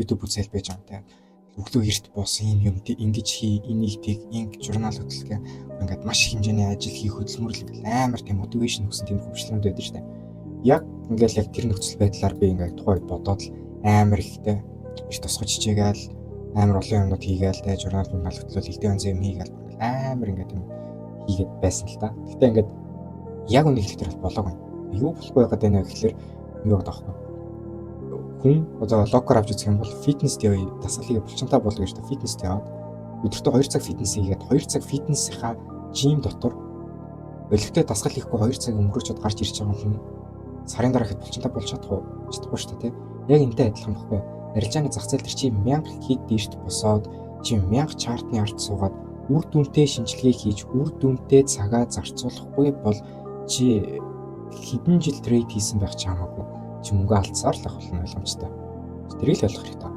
YouTube үзэл байж байгаа юм те. Өглөө эрт бос ийм юм ингэж хий, энийг тийг, журнал хөтлөгээ ингээд маш их хэмжээний ажил хийх хөдөлмөрлөл ингээл амар тийм мотивашн өгсөн тийм хөвчлөнд байдаг шүү дээ. Яг ингээл яг тэр нөхцөл байдлаар би ингээд тухайд бодоод л амар ихтэй эрт тосгож хичээгээл амар олон юмнууд хийгээл те журнал хөтлөл ихтэй янз юм хийгээл амар ингээд юм хийгээд байсан л та. Гэтэ ингээд яг үнийг хэлэхдээ болоогүй. Юу болохгүй байгаад байна гэхэлэр юу гэдэг аахгүй. Хүн одоо локер авч үзэх юм бол фитнес дээр дасгалыг булчинтай болгоно гэж фитнест яваад өдөртөө 2 цаг фитнес хийгээд 2 цаг фитнесийнхаа жим дотор өлегтэй дасгал хийхгүй 2 цаг өнгөрөөчөд гарч ирж байгаа хүн сарын дараа хэд булчинтай болж чадахгүй шүү дээ. Яг энтэй адилхан баггүй. Арилжааны зах зээл дээр чи 1000 хэд дээрт босоод чи 1000 чартны ард суугаад үр дүнтэй шинжилгээ хийж үр дүнтэй цагаа зарцуулахгүй бол чи хэдэн жил трейд хийсэн байх ч хамаагүй чи мөнгө алдсаар л ах болно ойлгомжтой. Тэрийг л ойлгох хэрэгтэй.